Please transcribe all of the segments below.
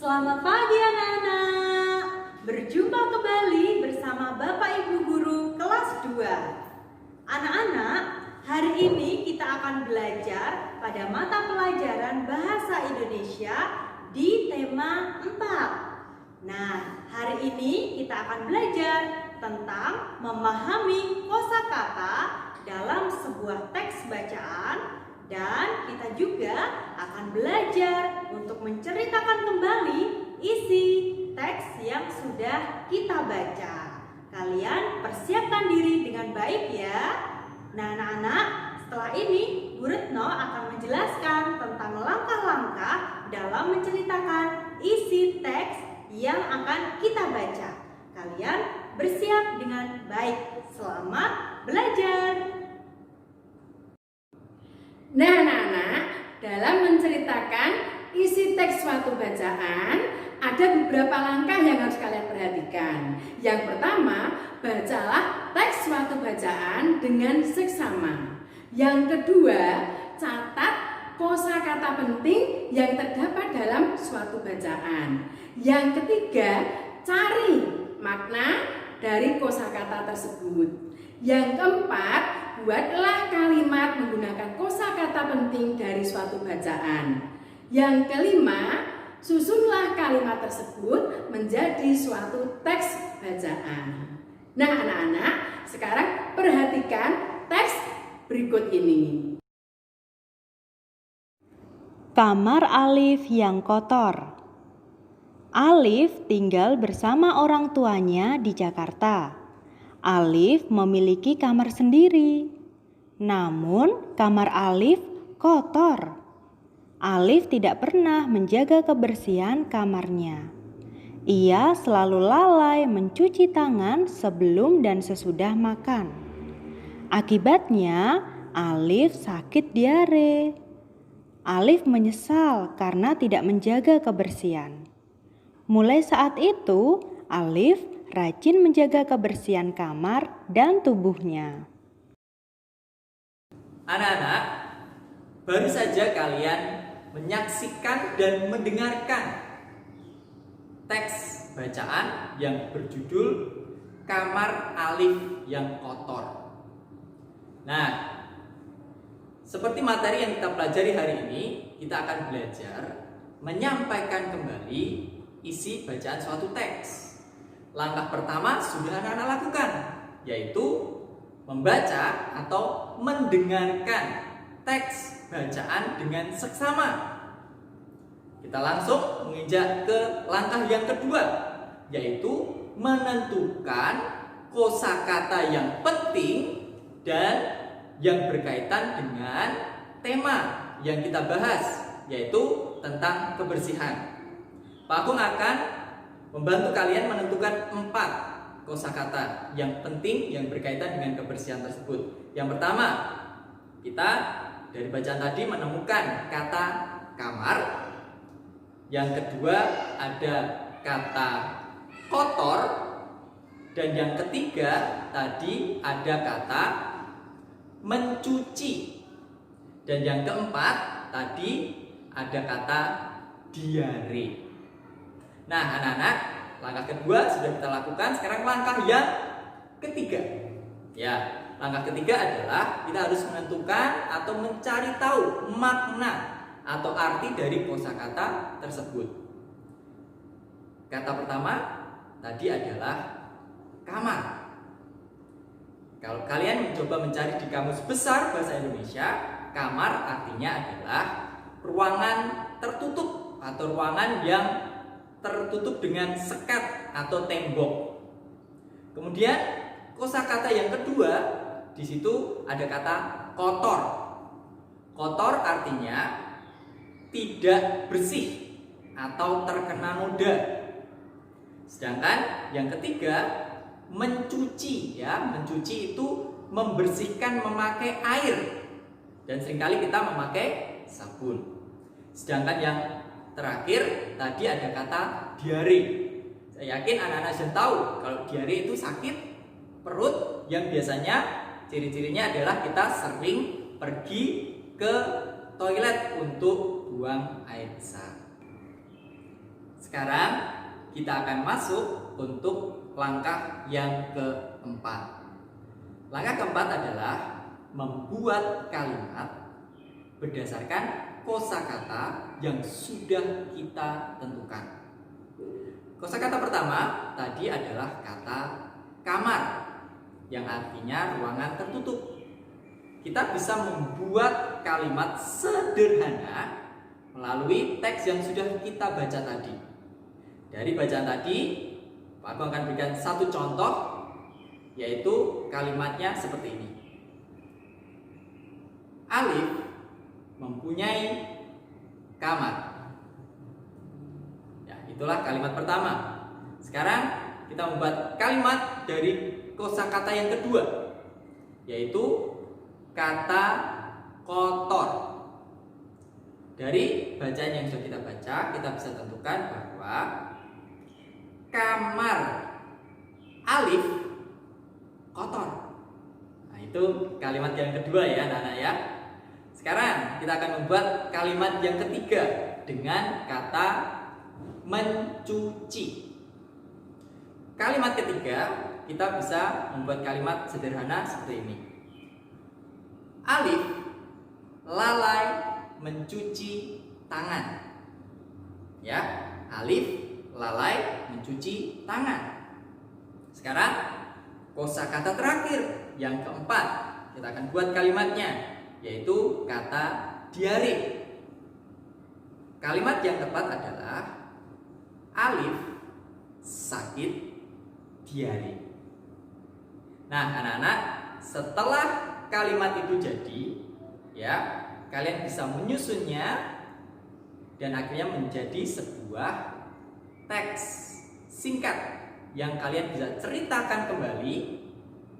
Selamat pagi anak-anak. Berjumpa kembali bersama Bapak Ibu Guru kelas 2. Anak-anak, hari ini kita akan belajar pada mata pelajaran Bahasa Indonesia di tema 4. Nah, hari ini kita akan belajar tentang memahami kosakata dalam sebuah teks bacaan. Dan kita juga akan belajar untuk menceritakan kembali isi teks yang sudah kita baca. Kalian persiapkan diri dengan baik ya. Nah anak-anak, setelah ini Bu Retno akan menjelaskan tentang langkah-langkah dalam menceritakan isi teks yang akan kita baca. Kalian bersiap dengan baik. Selamat belajar. Nah anak-anak, dalam menceritakan isi teks suatu bacaan, ada beberapa langkah yang harus kalian perhatikan. Yang pertama, bacalah teks suatu bacaan dengan seksama. Yang kedua, catat kosakata penting yang terdapat dalam suatu bacaan. Yang ketiga, cari makna dari kosakata tersebut. Yang keempat, buatlah kalimat menggunakan kosakata penting dari suatu bacaan. Yang kelima, susunlah kalimat tersebut menjadi suatu teks bacaan. Nah anak-anak, sekarang perhatikan teks berikut ini. Kamar Alif yang kotor. Alif tinggal bersama orang tuanya di Jakarta. Alif memiliki kamar sendiri. Namun kamar Alif kotor. Alif tidak pernah menjaga kebersihan kamarnya. Ia selalu lalai mencuci tangan sebelum dan sesudah makan. Akibatnya Alif sakit diare. Alif menyesal karena tidak menjaga kebersihan. Mulai saat itu, Alif rajin menjaga kebersihan kamar dan tubuhnya. Anak-anak, baru saja kalian menyaksikan dan mendengarkan teks bacaan yang berjudul Kamar Alif yang Kotor. Nah, seperti materi yang kita pelajari hari ini, kita akan belajar menyampaikan kembali isi bacaan suatu teks. Langkah pertama sudah anak-anak lakukan, yaitu membaca atau mendengarkan teks bacaan dengan seksama. Kita langsung menginjak ke langkah yang kedua, yaitu menentukan kosakata yang penting dan yang berkaitan dengan tema yang kita bahas, yaitu tentang kebersihan. Pak Agung akan membantu kalian menentukan 4 kosakata yang penting yang berkaitan dengan kebersihan tersebut. Yang pertama, kita dari bacaan tadi menemukan kata kamar. Yang kedua ada kata kotor. Dan yang ketiga tadi ada kata mencuci. Dan yang keempat tadi ada kata diare. Nah anak-anak, langkah kedua sudah kita lakukan. Sekarang langkah yang ketiga. Ya, langkah ketiga adalah kita harus menentukan atau mencari tahu makna atau arti dari kosakata tersebut. Kata pertama tadi adalah kamar. Kalau kalian mencoba mencari di Kamus Besar Bahasa Indonesia, kamar artinya adalah ruangan tertutup atau ruangan yang tertutup dengan sekat atau tembok. Kemudian kosakata yang kedua, di situ ada kata kotor. Kotor artinya tidak bersih atau terkena noda. Sedangkan yang ketiga mencuci, ya, mencuci itu membersihkan memakai air. Dan seringkali kita memakai sabun. Sedangkan yang terakhir tadi ada kata diare. Saya yakin anak-anak sudah tahu kalau diare itu sakit perut yang biasanya ciri-cirinya adalah kita sering pergi ke toilet untuk buang air besar. Sekarang kita akan masuk untuk langkah yang keempat. Langkah keempat adalah membuat kalimat berdasarkan kosakata yang sudah kita tentukan. Kosakata pertama tadi adalah kata kamar, yang artinya ruangan tertutup. Kita bisa membuat kalimat sederhana melalui teks yang sudah kita baca tadi. Dari bacaan tadi, Pak Agung akan berikan satu contoh, yaitu kalimatnya seperti ini. Alif mempunyai kamar. Ya, itulah kalimat pertama. Sekarang kita membuat kalimat dari kosakata yang kedua, yaitu kata kotor. Dari bacaan yang sudah kita baca, kita bisa tentukan bahwa kamar Alif kotor. Nah, itu kalimat yang kedua ya anak-anak ya. Sekarang kita akan membuat kalimat yang ketiga dengan kata mencuci. Kalimat ketiga kita bisa membuat kalimat sederhana seperti ini. Alif lalai mencuci tangan. Ya, Alif lalai mencuci tangan. Sekarang kosakata terakhir yang keempat, kita akan buat kalimatnya, yaitu kata diare. Kalimat yang tepat adalah Alif sakit diare. Nah, anak-anak, setelah kalimat itu jadi, ya, kalian bisa menyusunnya dan akhirnya menjadi sebuah teks singkat yang kalian bisa ceritakan kembali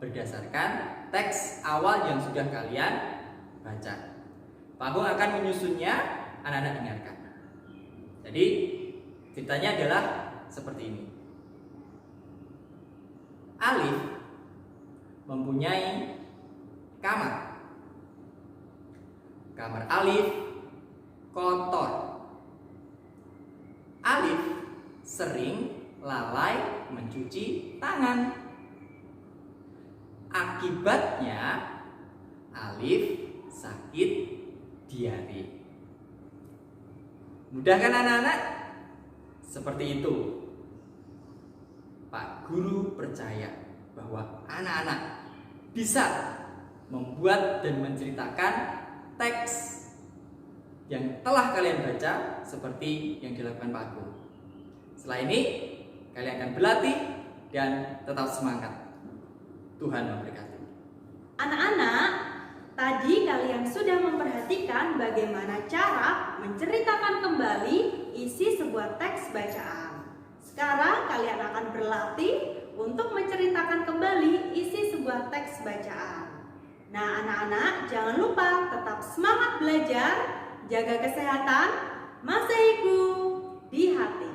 berdasarkan teks awal yang sudah kalian baca. Pak Agung akan menyusunnya, anak-anak dengarkan. Jadi ceritanya adalah seperti ini. Alif mempunyai kamar. Kamar Alif kotor. Alif sering lalai mencuci tangan. Akibatnya Alif sakit diare. Mudah kan anak-anak? Seperti itu. Pak Guru percaya bahwa anak-anak bisa membuat dan menceritakan teks yang telah kalian baca seperti yang dilakukan Pak Agung. Setelah ini kalian akan berlatih dan tetap semangat. Tuhan memberkati. Anak-anak, tadi kalian sudah memperhatikan bagaimana cara menceritakan kembali isi sebuah teks bacaan. Sekarang kalian akan berlatih untuk menceritakan kembali isi sebuah teks bacaan. Nah, anak-anak, jangan lupa tetap semangat belajar, jaga kesehatan, Masehiku di hati.